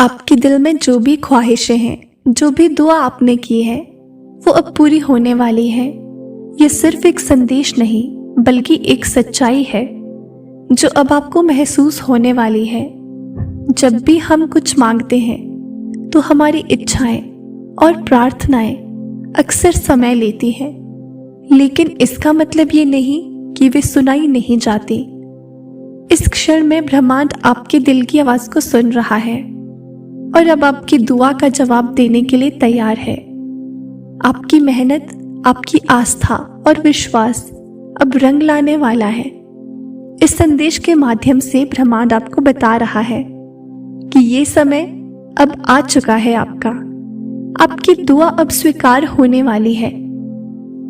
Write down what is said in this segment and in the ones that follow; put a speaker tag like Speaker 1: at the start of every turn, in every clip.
Speaker 1: आपके दिल में जो भी ख्वाहिशें हैं, जो भी दुआ आपने की है, वो अब पूरी होने वाली है। ये सिर्फ एक संदेश नहीं बल्कि एक सच्चाई है जो अब आपको महसूस होने वाली है। जब भी हम कुछ मांगते हैं तो हमारी इच्छाएं और प्रार्थनाएं अक्सर समय लेती हैं, लेकिन इसका मतलब ये नहीं कि वे सुनाई नहीं जाती। इस क्षण में ब्रह्मांड आपके दिल की आवाज को सुन रहा है और अब आपकी दुआ का जवाब देने के लिए तैयार है। आपकी मेहनत, आपकी आस्था और विश्वास अब रंग लाने वाला है। इस संदेश के माध्यम से ब्रह्मांड आपको बता रहा है कि ये समय अब आ चुका है। आपकी दुआ अब स्वीकार होने वाली है।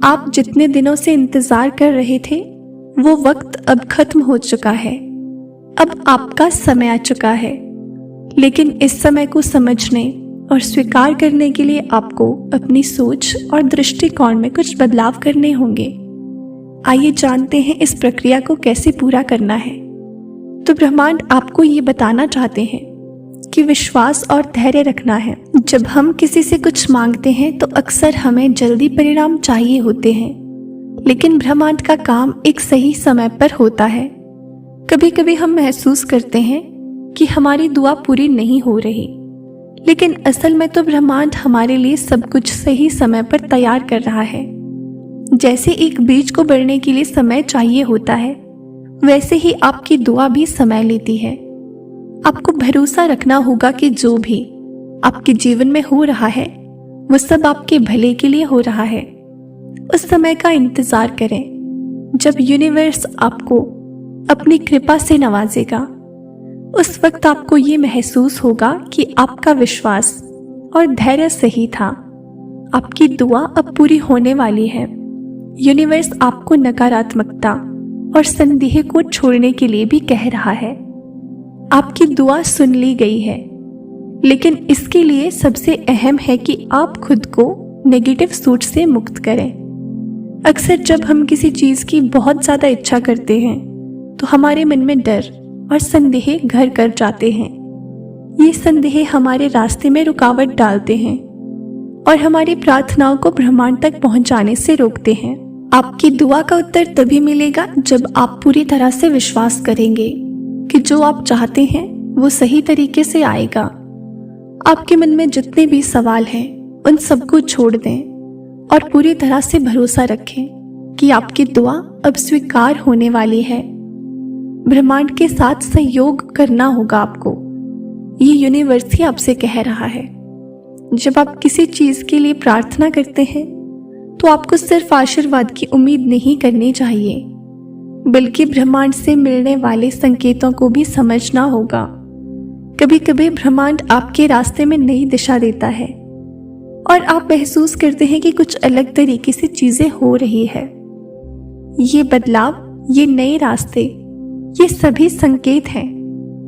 Speaker 1: आप जितने दिनों से इंतजार कर रहे थे वो वक्त अब खत्म हो चुका है। अब आपका समय आ चुका है, लेकिन इस समय को समझने और स्वीकार करने के लिए आपको अपनी सोच और दृष्टिकोण में कुछ बदलाव करने होंगे। आइए जानते हैं इस प्रक्रिया को कैसे पूरा करना है। तो ब्रह्मांड आपको ये बताना चाहते हैं कि विश्वास और धैर्य रखना है। जब हम किसी से कुछ मांगते हैं तो अक्सर हमें जल्दी परिणाम चाहिए होते हैं, लेकिन ब्रह्मांड का काम एक सही समय पर होता है। कभी कभी हम महसूस करते हैं कि हमारी दुआ पूरी नहीं हो रही, लेकिन असल में तो ब्रह्मांड हमारे लिए सब कुछ सही समय पर तैयार कर रहा है। जैसे एक बीज को बढ़ने के लिए समय चाहिए होता है, वैसे ही आपकी दुआ भी समय लेती है। आपको भरोसा रखना होगा कि जो भी आपके जीवन में हो रहा है वो सब आपके भले के लिए हो रहा है। उस समय का इंतजार करें जब यूनिवर्स आपको अपनी कृपा से नवाजेगा। उस वक्त आपको ये महसूस होगा कि आपका विश्वास और धैर्य सही था। आपकी दुआ अब पूरी होने वाली है। यूनिवर्स आपको नकारात्मकता और संदेह को छोड़ने के लिए भी कह रहा है। आपकी दुआ सुन ली गई है, लेकिन इसके लिए सबसे अहम है कि आप खुद को नेगेटिव सोच से मुक्त करें। अक्सर जब हम किसी चीज की बहुत ज्यादा इच्छा करते हैं तो हमारे मन में डर और संदेह घर कर जाते हैं। ये संदेह हमारे रास्ते में रुकावट डालते हैं और हमारी प्रार्थनाओं को ब्रह्मांड तक पहुंचाने से रोकते हैं। आपकी दुआ का उत्तर तभी मिलेगा जब आप पूरी तरह से विश्वास करेंगे कि जो आप चाहते हैं वो सही तरीके से आएगा। आपके मन में जितने भी सवाल हैं उन सबको छोड़ दें और पूरी तरह से भरोसा रखें कि आपकी दुआ अब स्वीकार होने वाली है। ब्रह्मांड के साथ सहयोग करना होगा आपको। ये यूनिवर्स ही आपसे कह रहा है। जब आप किसी चीज के लिए प्रार्थना करते हैं तो आपको सिर्फ आशीर्वाद की उम्मीद नहीं करनी चाहिए, बल्कि ब्रह्मांड से मिलने वाले संकेतों को भी समझना होगा। कभी कभी ब्रह्मांड आपके रास्ते में नई दिशा देता है और आप महसूस करते हैं कि कुछ अलग तरीके से चीजें हो रही है। ये बदलाव, ये नए रास्ते, ये सभी संकेत हैं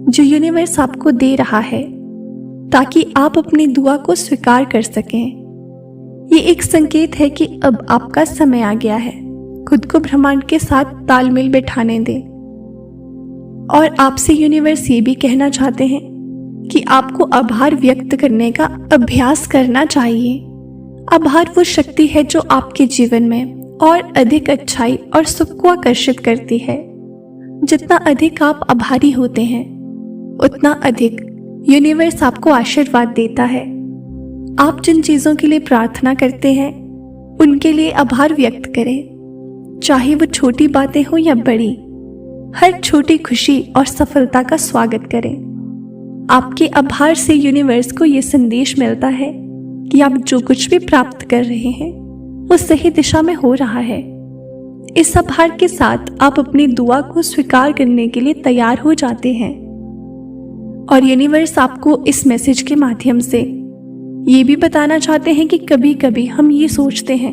Speaker 1: जो यूनिवर्स आपको दे रहा है ताकि आप अपनी दुआ को स्वीकार कर सकें। ये एक संकेत है कि अब आपका समय आ गया है। खुद को ब्रह्मांड के साथ तालमेल बैठाने दें। और आपसे यूनिवर्स ये भी कहना चाहते हैं कि आपको आभार व्यक्त करने का अभ्यास करना चाहिए। आभार वो शक्ति है जो आपके जीवन में और अधिक अच्छाई और सुख को आकर्षित करती है। जितना अधिक आप आभारी होते हैं उतना अधिक यूनिवर्स आपको आशीर्वाद देता है। आप जिन चीजों के लिए प्रार्थना करते हैं उनके लिए आभार व्यक्त करें, चाहे वो छोटी बातें हो या बड़ी। हर छोटी खुशी और सफलता का स्वागत करें। आपके आभार से यूनिवर्स को ये संदेश मिलता है कि आप जो कुछ भी प्राप्त कर रहे हैं वो सही दिशा में हो रहा है। इस आभार के साथ आप अपनी दुआ को स्वीकार करने के लिए तैयार हो जाते हैं और यूनिवर्स आपको इस मैसेज के माध्यम से ये भी बताना चाहते हैं कि कभी कभी हम ये सोचते हैं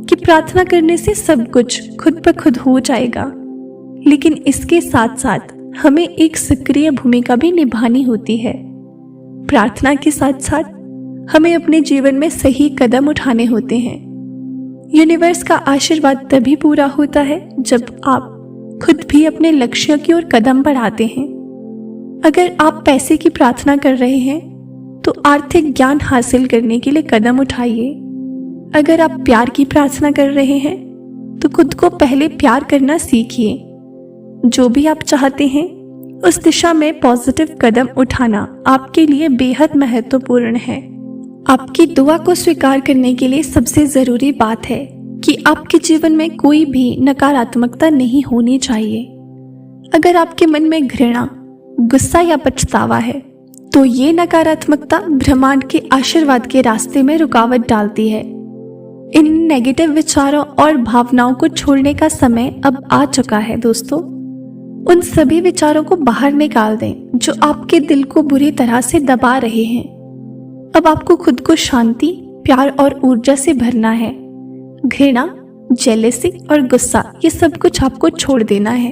Speaker 1: कि प्रार्थना करने से सब कुछ खुद ब खुद हो जाएगा, लेकिन इसके साथ साथ हमें एक सक्रिय भूमिका भी निभानी होती है। प्रार्थना के साथ साथ हमें अपने जीवन में सही कदम उठाने होते हैं। यूनिवर्स का आशीर्वाद तभी पूरा होता है जब आप खुद भी अपने लक्ष्यों की ओर कदम बढ़ाते हैं। अगर आप पैसे की प्रार्थना कर रहे हैं तो आर्थिक ज्ञान हासिल करने के लिए कदम उठाइए। अगर आप प्यार की प्रार्थना कर रहे हैं तो खुद को पहले प्यार करना सीखिए। जो भी आप चाहते हैं उस दिशा में पॉजिटिव कदम उठाना आपके लिए बेहद महत्वपूर्ण है। आपकी दुआ को स्वीकार करने के लिए सबसे जरूरी बात है कि आपके जीवन में कोई भी नकारात्मकता नहीं होनी चाहिए। अगर आपके मन में घृणा, गुस्सा या पछतावा है तो ये नकारात्मकता ब्रह्मांड के आशीर्वाद के रास्ते में रुकावट डालती है। इन नेगेटिव विचारों और भावनाओं को छोड़ने का समय अब आ चुका है दोस्तों। उन सभी विचारों को बाहर निकाल दें जो आपके दिल को बुरी तरह से दबा रहे हैं। अब आपको खुद को शांति, प्यार और ऊर्जा से भरना है। घृणा, जेलेसी और गुस्सा ये सब कुछ आपको छोड़ देना है।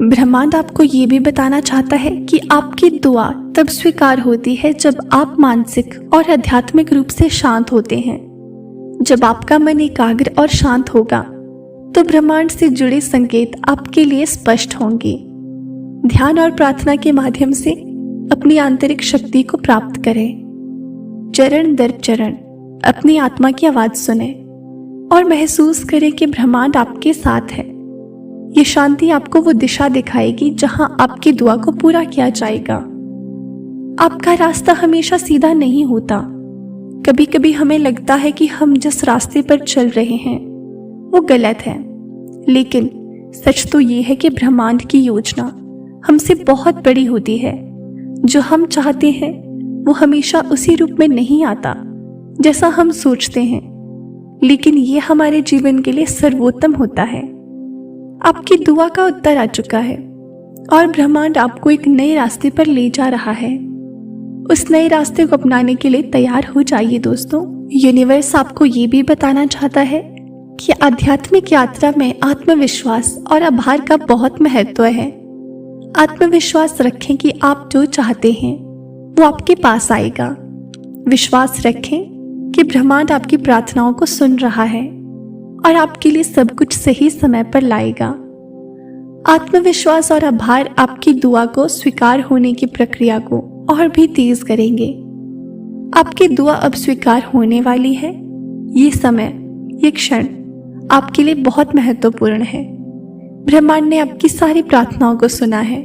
Speaker 1: ब्रह्मांड आपको ये भी बताना चाहता है कि आपकी दुआ तब स्वीकार होती है जब आप मानसिक और आध्यात्मिक रूप से शांत होते हैं। जब आपका मन एकाग्र और शांत होगा तो ब्रह्मांड से जुड़े संकेत आपके लिए स्पष्ट होंगे। ध्यान और प्रार्थना के माध्यम से अपनी आंतरिक शक्ति को प्राप्त करें। चरण दर चरण अपनी आत्मा की आवाज सुने और महसूस करें कि ब्रह्मांड आपके साथ है। ये शांति आपको वो दिशा दिखाएगी जहां आपकी दुआ को पूरा किया जाएगा। आपका रास्ता हमेशा सीधा नहीं होता। कभी कभी हमें लगता है कि हम जिस रास्ते पर चल रहे हैं वो गलत है, लेकिन सच तो ये है कि ब्रह्मांड की योजना हमसे बहुत बड़ी होती है। जो हम चाहते हैं वो हमेशा उसी रूप में नहीं आता जैसा हम सोचते हैं, लेकिन ये हमारे जीवन के लिए सर्वोत्तम होता है। आपकी दुआ का उत्तर आ चुका है और ब्रह्मांड आपको एक नए रास्ते पर ले जा रहा है। उस नए रास्ते को अपनाने के लिए तैयार हो जाइए दोस्तों। यूनिवर्स आपको ये भी बताना चाहता है कि आध्यात्मिक यात्रा में आत्मविश्वास और आभार का बहुत महत्व है। आत्मविश्वास रखें कि आप जो चाहते हैं वो आपके पास आएगा। विश्वास रखें कि ब्रह्मांड आपकी प्रार्थनाओं को सुन रहा है और आपके लिए सब कुछ सही समय पर लाएगा। आत्मविश्वास और आभार आपकी दुआ को स्वीकार होने की प्रक्रिया को और भी तेज करेंगे। आपकी दुआ अब स्वीकार होने वाली है। ये समय, ये क्षण आपके लिए बहुत महत्वपूर्ण है। ब्रह्मांड ने आपकी सारी प्रार्थनाओं को सुना है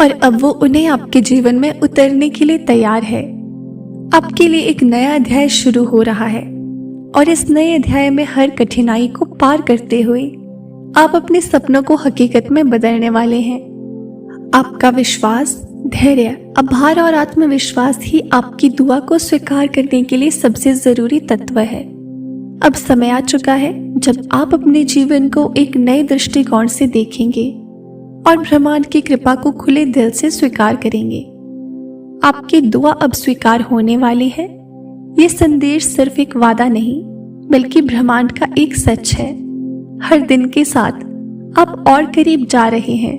Speaker 1: और अब वो उन्हें आपके जीवन में उतरने के लिए तैयार है। आपके लिए एक नया अध्याय शुरू हो रहा है और इस नए अध्याय में हर कठिनाई को पार करते हुए आप अपने सपनों को हकीकत में बदलने वाले हैं। आपका विश्वास, धैर्य, आभार और आत्मविश्वास ही आपकी दुआ को स्वीकार करने के लिए सबसे जरूरी तत्व है। अब समय आ चुका है जब आप अपने जीवन को एक नए दृष्टिकोण से देखेंगे और ब्रह्मांड की कृपा को खुले दिल से स्वीकार करेंगे। आपकी दुआ अब स्वीकार होने वाली है। ये संदेश सिर्फ एक वादा नहीं बल्कि ब्रह्मांड का एक सच है। हर दिन के साथ आप और करीब जा रहे हैं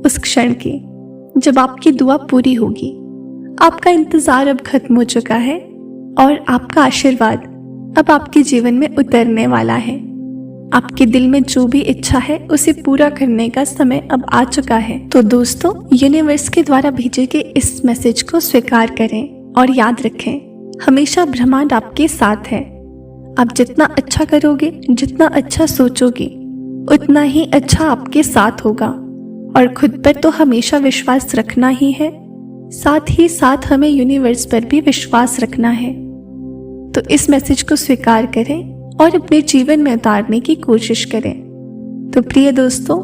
Speaker 1: उस क्षण के जब आपकी दुआ पूरी होगी। आपका इंतजार अब खत्म हो चुका है और आपका आशीर्वाद अब आपके जीवन में उतरने वाला है। आपके दिल में जो भी इच्छा है उसे पूरा करने का समय अब आ चुका है। तो दोस्तों, यूनिवर्स के द्वारा भेजे गए इस मैसेज को स्वीकार करें और याद रखें, हमेशा ब्रह्मांड आपके साथ है। आप जितना अच्छा करोगे, जितना अच्छा सोचोगे, उतना ही अच्छा आपके साथ होगा। और खुद पर तो हमेशा विश्वास रखना ही है, साथ ही साथ हमें यूनिवर्स पर भी विश्वास रखना है। तो इस मैसेज को स्वीकार करें और अपने जीवन में उतारने की कोशिश करें। तो प्रिय दोस्तों,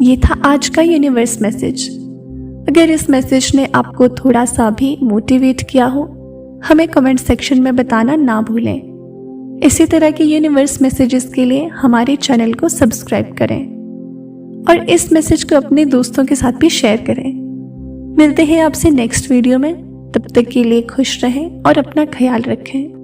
Speaker 1: ये था आज का यूनिवर्स मैसेज। अगर इस मैसेज ने आपको थोड़ा सा भी मोटिवेट किया हो, हमें कमेंट सेक्शन में बताना ना भूलें। इसी तरह के यूनिवर्स मैसेजेस के लिए हमारे चैनल को सब्सक्राइब करें और इस मैसेज को अपने दोस्तों के साथ भी शेयर करें। मिलते हैं आपसे नेक्स्ट वीडियो में। तब तक के लिए खुश रहें और अपना ख्याल रखें।